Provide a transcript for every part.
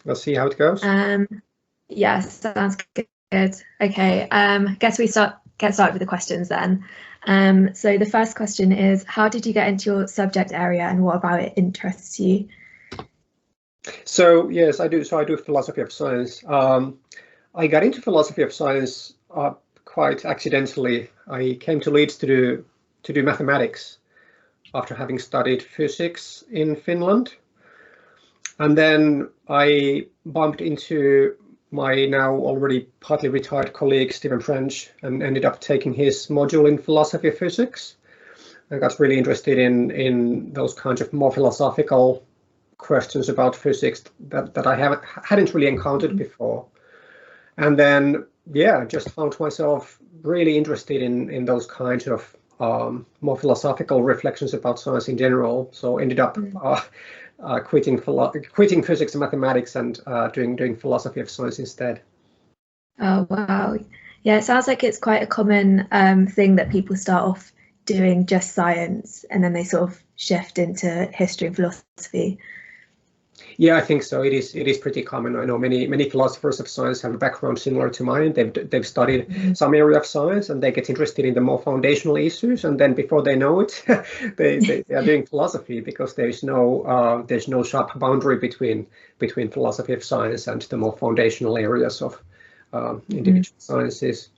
We'll see how it goes. Yeah, sounds good. Okay, guess we get started with the questions then. So the first question is, how did you get into your subject area and what about it interests you? So yes, I do. So I do philosophy of science. I got into philosophy of science quite accidentally. I came to Leeds to do mathematics after having studied physics in Finland. And then I bumped into my now already partly retired colleague, Stephen French, and ended up taking his module in philosophy of physics. I got really interested in those kinds of more philosophical questions about physics that I hadn't really encountered before. And then, yeah, just found myself really interested in those kinds of more philosophical reflections about science in general. So ended up quitting physics and mathematics and doing philosophy of science instead. Oh, wow. Yeah, it sounds like it's quite a common thing that people start off doing just science and then they sort of shift into history and philosophy. Yeah, I think so. It is pretty common. I know many philosophers of science have a background similar to mine. They've studied some area of science and they get interested in the more foundational issues, and then before they know it, they are doing philosophy because there's no sharp boundary between philosophy of science and the more foundational areas of individual sciences.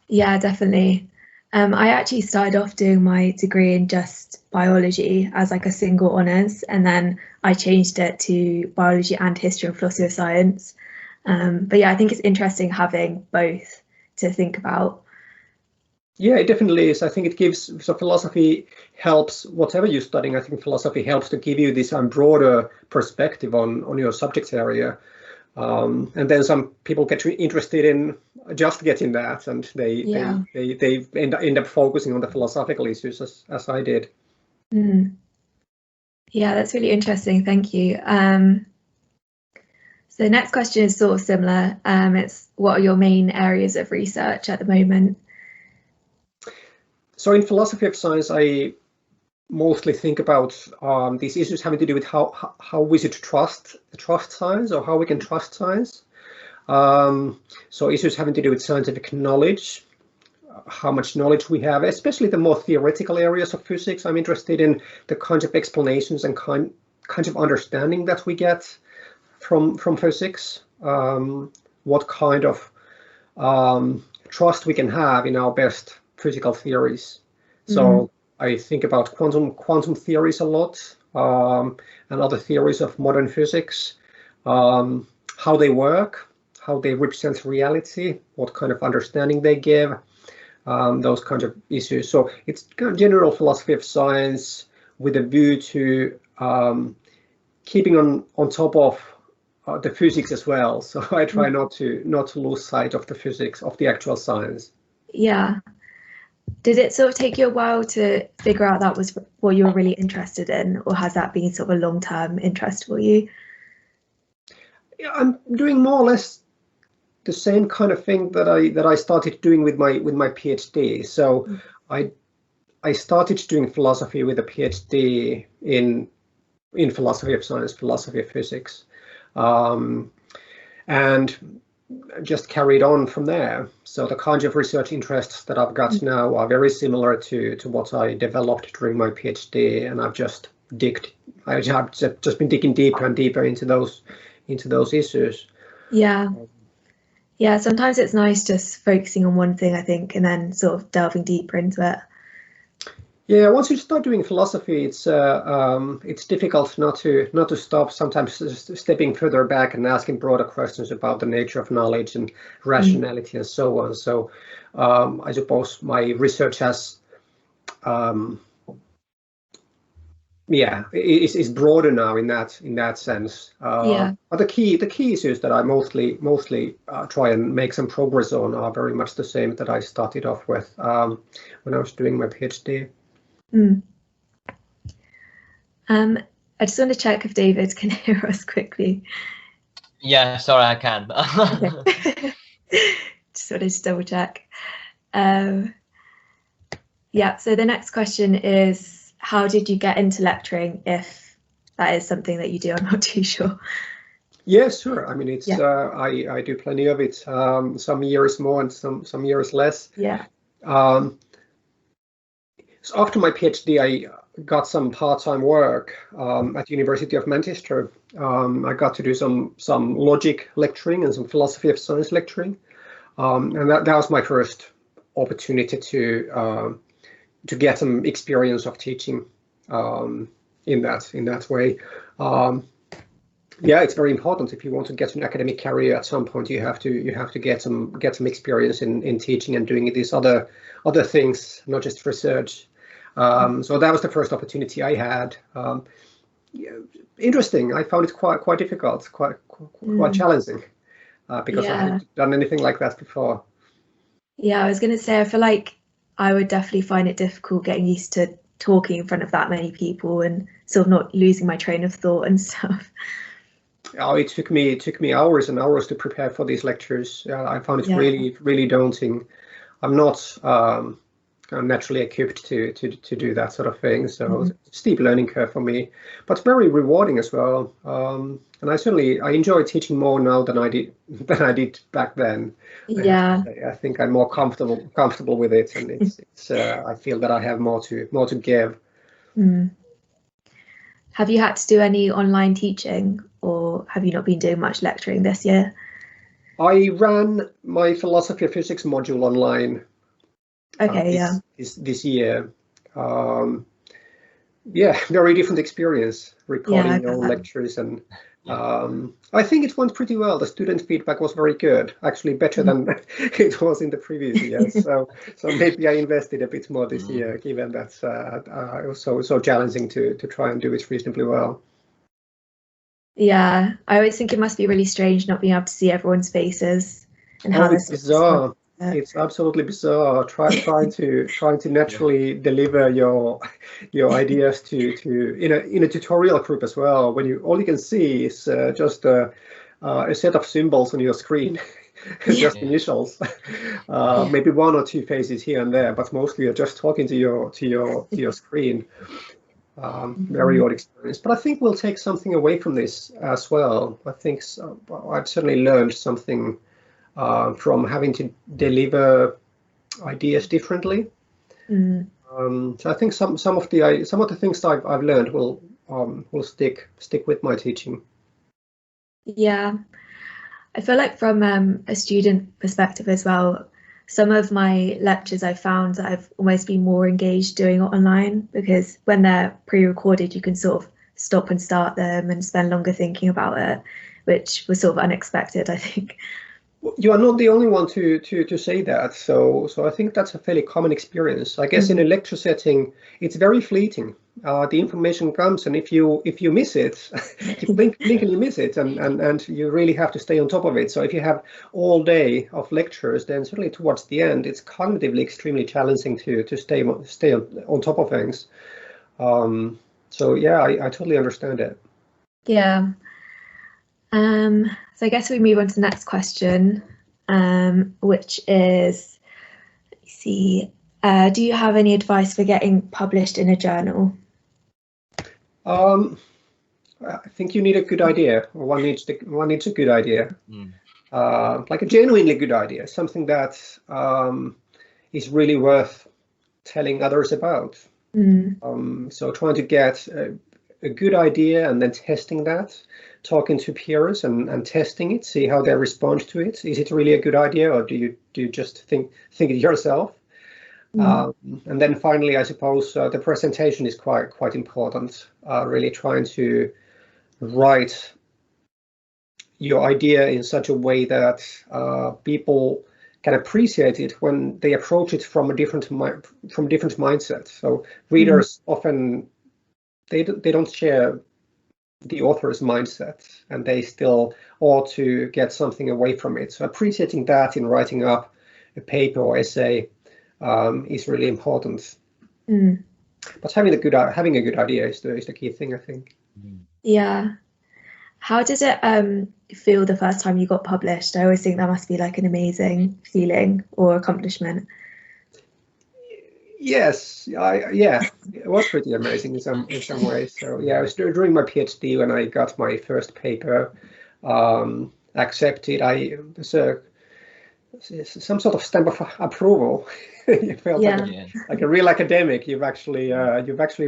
Yeah, definitely. I actually started off doing my degree in just biology as like a single honours, and then I changed it to biology and history and philosophy of science. But yeah, I think it's interesting having both to think about. Yeah, it definitely is. I think it gives, so philosophy helps whatever you're studying. I think philosophy helps to give you this broader perspective on your subject area. And then some people get interested in just getting that, and they end up focusing on the philosophical issues as I did. Yeah, that's really interesting. Thank you. So the next question is sort of similar. It's what are your main areas of research at the moment? So in philosophy of science, I mostly think about these issues having to do with how we should trust science, or how we can trust science. So issues having to do with scientific knowledge, how much knowledge we have, especially the more theoretical areas of physics. I'm interested in the kinds of explanations and kinds of understanding that we get from physics. What kind of trust we can have in our best physical theories. So I think about quantum theories a lot, and other theories of modern physics, how they work, how they represent reality, what kind of understanding they give, those kinds of issues. So it's kind of general philosophy of science with a view to keeping on top of the physics as well. So I try not to lose sight of the physics, of the actual science. Yeah. Did it sort of take you a while to figure out that was what you were really interested in, or has that been sort of a long-term interest for you? Yeah, I'm doing more or less the same kind of thing that I started doing with my PhD. So I started doing philosophy with a PhD in philosophy of science, philosophy of physics, and just carried on from there. So the kinds of research interests that I've got now are very similar to what I developed during my PhD, and I've just been digging deeper and deeper into those issues. Yeah. Yeah, sometimes it's nice just focusing on one thing, I think, and then sort of delving deeper into it. Yeah, once you start doing philosophy, it's difficult not to stop. Sometimes just stepping further back and asking broader questions about the nature of knowledge and rationality and so on. So I suppose my research has, is broader now in that sense. Yeah. But the key issues that I mostly try and make some progress on are very much the same that I started off with when I was doing my PhD. I just want to check if David can hear us quickly. Yeah, sorry, I can. Okay. Just wanted to double check. Yeah, so the next question is, how did you get into lecturing, if that is something that you do. I'm not too sure. Yeah, sure. I mean, it's Yeah. I do plenty of it. Some years more and some years less. Yeah. So after my PhD, I got some part-time work at University of Manchester. I got to do some logic lecturing and some philosophy of science lecturing, and that was my first opportunity to get some experience of teaching in that way. Yeah, it's very important if you want to get an academic career at some point. You have to get some experience in teaching and doing these other things, not just research. So that was the first opportunity I had. Yeah, interesting. I found it quite difficult, quite challenging, because I hadn't done anything like that before. Yeah, I was going to say, I feel like I would definitely find it difficult getting used to talking in front of that many people and sort of not losing my train of thought and stuff. Oh, it took me hours and hours to prepare for these lectures. I found it really daunting. I'm not naturally equipped to do that sort of thing, so steep learning curve for me, but very rewarding as well. And I enjoy teaching more now than I did back then. Yeah, I think I'm more comfortable with it, and it's I feel that I have more to give. Have you had to do any online teaching, or have you not been doing much lecturing this year? I ran my philosophy of physics module online. Okay, this year. Yeah, very different experience recording your own lectures, and I think it went pretty well. The student feedback was very good, actually better than it was in the previous years. So maybe I invested a bit more this year, given that it was so challenging to try and do it reasonably well. Yeah, I always think it must be really strange not being able to see everyone's faces and how it's bizarre. It's absolutely bizarre. Trying to naturally deliver your ideas to in a tutorial group as well, when all you can see is just a set of symbols on your screen, just initials, maybe one or two faces here and there, but mostly you're just talking to your screen. Very odd experience, but I think we'll take something away from this as well. I think I've certainly learned something from having to deliver ideas differently. So I think some of the things I've learned will stick with my teaching. Yeah, I feel like from a student perspective as well, some of my lectures I found that I've almost been more engaged doing it online, because when they're pre-recorded you can sort of stop and start them and spend longer thinking about it, which was sort of unexpected, I think. You are not the only one to say that, so I think that's a fairly common experience. I guess in a lecture setting, it's very fleeting. The information comes, and if you miss it, you blink and you miss it, and you really have to stay on top of it. So if you have all day of lectures, then certainly towards the end, it's cognitively extremely challenging to stay on top of things. So yeah, I totally understand it. Yeah. So I guess we move on to the next question, which is, let's see, do you have any advice for getting published in a journal? I think you need a good idea, or one needs a good idea, like a genuinely good idea, something that is really worth telling others about. So trying to get a good idea and then testing that, talking to peers and testing it, see how they respond to it. Is it really a good idea, or do you just think it yourself? And then finally, I suppose the presentation is quite important. Really trying to write your idea in such a way that people can appreciate it when they approach it from different mindsets. So readers often they don't share the author's mindset, and they still ought to get something away from it. So appreciating that in writing up a paper or essay is really important. But having a good idea is the key thing, I think. Yeah. How did it feel the first time you got published? I always think that must be like an amazing feeling or accomplishment. Yes, yeah, it was pretty amazing in some ways. So yeah, I was during my PhD when I got my first paper accepted. There's some sort of stamp of approval. You felt like a real academic. You've actually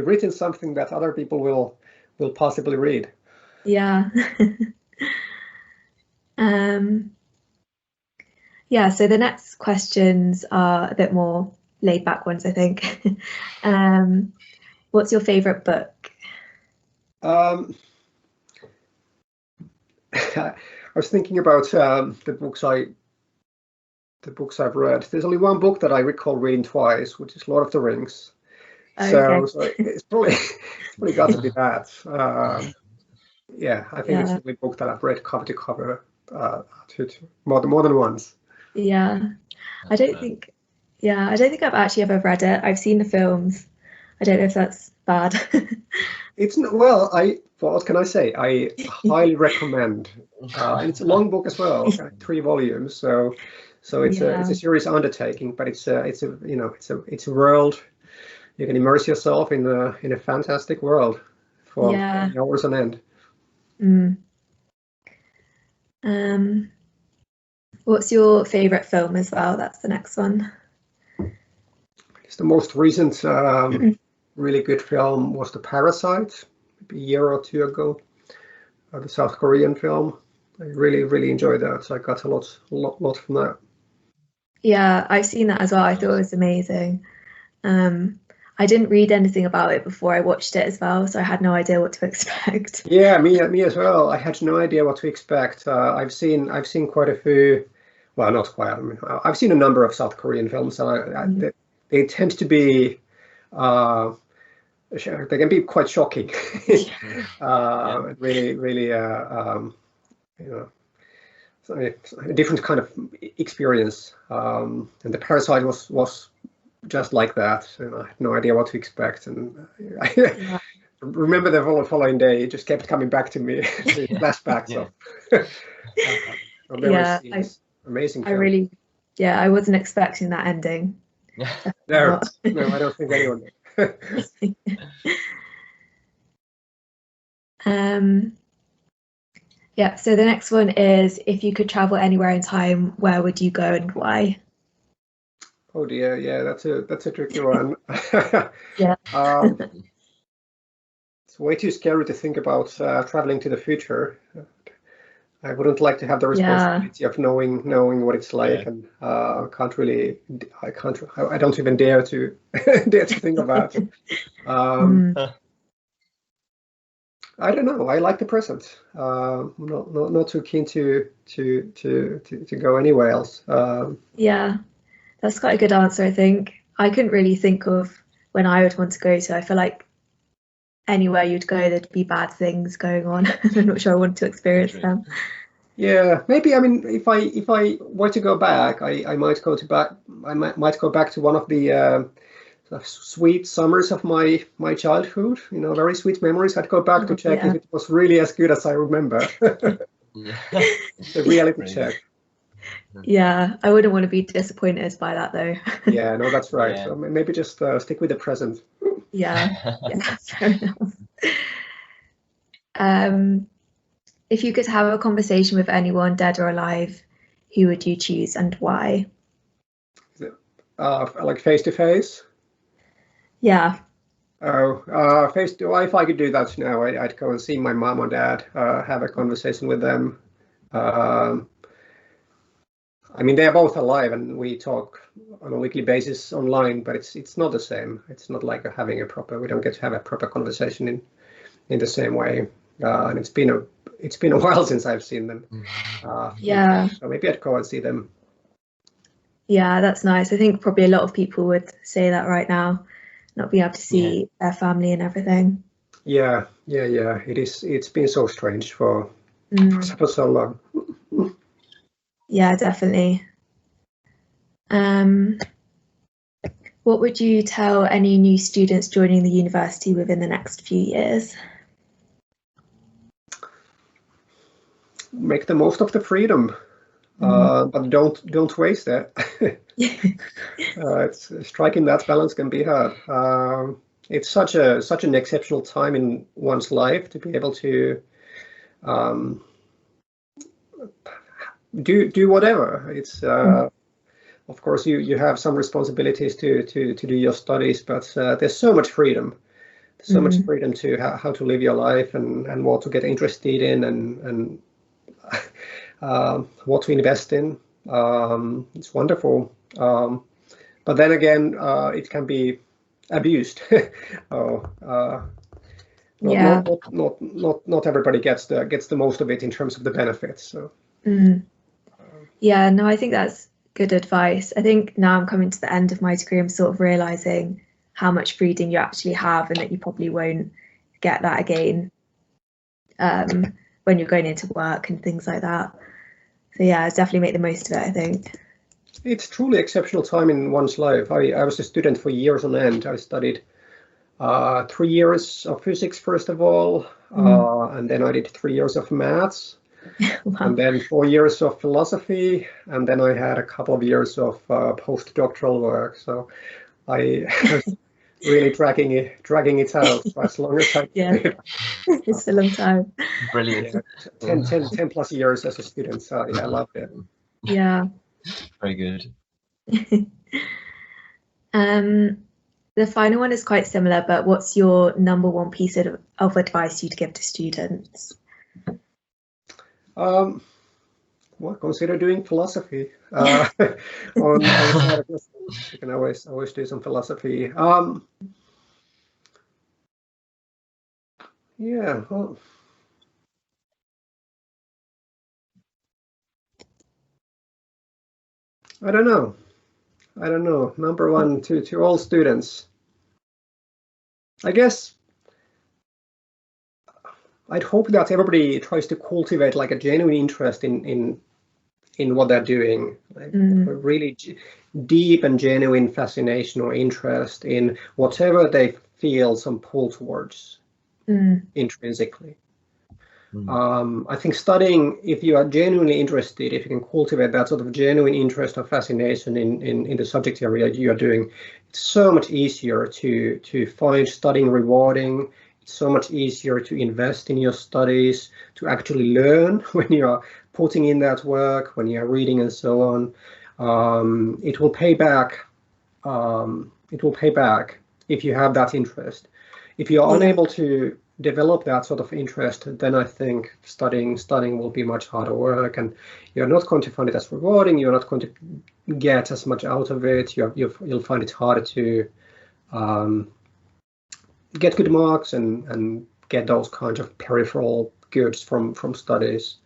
written something that other people will possibly read. Yeah. Yeah, so the next questions are a bit more laid back ones, I think. What's your favorite book? I was thinking about the books I've read. There's only one book that I recall reading twice, which is Lord of the Rings. Okay. So it's probably got to be that. Yeah, I think it's the only book that I've read cover to cover more than once. Yeah, I don't think I've actually ever read it. I've seen the films. I don't know if that's bad. It's not, well, what can I say? I highly recommend. And it's a long book as well, 3 volumes. So it's a serious undertaking, but it's a world. You can immerse yourself in a fantastic world for hours on end. What's your favorite film as well? That's the next one. It's the most recent really good film was The Parasite, maybe a year or two ago. The South Korean film. I really enjoyed that. So I got a lot from that. Yeah, I've seen that as well. I thought it was amazing. I didn't read anything about it before I watched it as well, so I had no idea what to expect. Yeah, me as well. I had no idea what to expect. I've seen quite a few. Well, not quite. I mean, I've seen a number of South Korean films, and they tend to be. They can be quite shocking. Really, a different kind of experience. And The Parasite was just like that, and I had no idea what to expect. And I remember the following day, it just kept coming back to me, flashbacks of amazing film. I wasn't expecting that ending. No, I don't think anyone did. Yeah, so the next one is, if you could travel anywhere in time, where would you go and why? Oh dear, yeah, that's a tricky one. Yeah. It's way too scary to think about traveling to the future. I wouldn't like to have the responsibility of knowing what it's like, and I don't even dare to think about it. I don't know. I like the present. Not too keen to go anywhere else. Yeah, that's quite a good answer, I think. I couldn't really think of when I would want to go to. I feel like anywhere you'd go, there'd be bad things going on. I'm not sure I want to experience them. Yeah, maybe. I mean, if I were to go back, I might go back to one of the sweet summers of my childhood. Very sweet memories. I'd go back to check if it was really as good as I remember. The reality check. Yeah, I wouldn't want to be disappointed by that though. Yeah, no, that's right. So maybe just stick with the present. Yeah, fair enough. If you could have a conversation with anyone, dead or alive, who would you choose and why? Like face to face? Yeah. Face to. If I could do that now, I'd go and see my mom or dad, have a conversation with them. I mean, they're both alive, and we talk on a weekly basis online, but it's not the same. It's not like having we don't get to have a proper conversation in the same way. And it's been a while since I've seen them. So maybe I'd go and see them. Yeah, that's nice. I think probably a lot of people would say that right now, not being able to see their family and everything. Yeah. It is. It's been so strange for so long. Yeah, definitely. What would you tell any new students joining the university within the next few years? Make the most of the freedom. but don't waste it. It's striking that balance can be hard. It's such an exceptional time in one's life to be able to do whatever. It's of course you have some responsibilities to do your studies, but there's so much freedom. So much freedom to how to live your life and what to get interested in and what to invest in. It's wonderful. But then again, it can be abused. Not everybody gets the most of it in terms of the benefits. So. Yeah, no, I think that's good advice. I think now I'm coming to the end of my degree, I'm sort of realizing how much freedom you actually have and that you probably won't get that again when you're going into work and things like that. So yeah, definitely make the most of it, I think. It's truly exceptional time in one's life. I was a student for years on end. I studied 3 years of physics first of all, and then I did 3 years of maths, wow. And then 4 years of philosophy, and then I had a couple of years of postdoctoral work. So I was really dragging it out for as long as I could. Yeah, it's a long time. Brilliant. Yeah, 10 plus years as a student, so yeah, I loved it. Yeah. Very good. The final one is quite similar, but what's your number one piece of advice you'd give to students? Well, consider doing philosophy. On you can always do some philosophy. Yeah. Well, I don't know. Number one to all students. I guess I'd hope that everybody tries to cultivate like a genuine interest in what they're doing, like a really deep and genuine fascination or interest in whatever they feel some pull towards intrinsically. I think studying, if you are genuinely interested, if you can cultivate that sort of genuine interest or fascination in the subject area you are doing, it's so much easier to find studying rewarding. It's so much easier to invest in your studies, to actually learn when you are putting in that work, when you are reading and so on. It will pay back. It will pay back if you have that interest. If you are unable to develop that sort of interest, then I think studying will be much harder work, and you're not going to find it as rewarding. You're not going to get as much out of it. You'll find it harder to get good marks and get those kinds of peripheral goods from studies.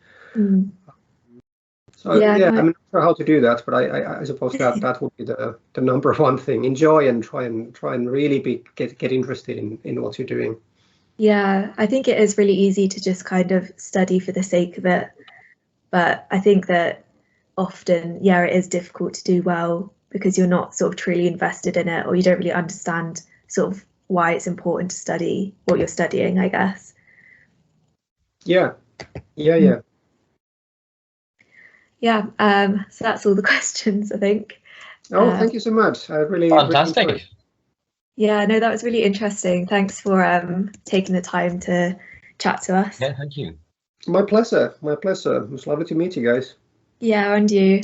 So yeah, I'm not sure how to do that, but I suppose that would be the number one thing. Enjoy and try and really get interested in what you're doing. Yeah, I think it is really easy to just kind of study for the sake of it, but I think that often, yeah, it is difficult to do well because you're not sort of truly invested in it, or you don't really understand sort of why it's important to study what you're studying, I guess. Yeah. So that's all the questions, I think. Oh, thank you so much. I really fantastic. Really yeah, no, that was really interesting. Thanks for taking the time to chat to us. Yeah, thank you. My pleasure. It was lovely to meet you guys. Yeah, and you.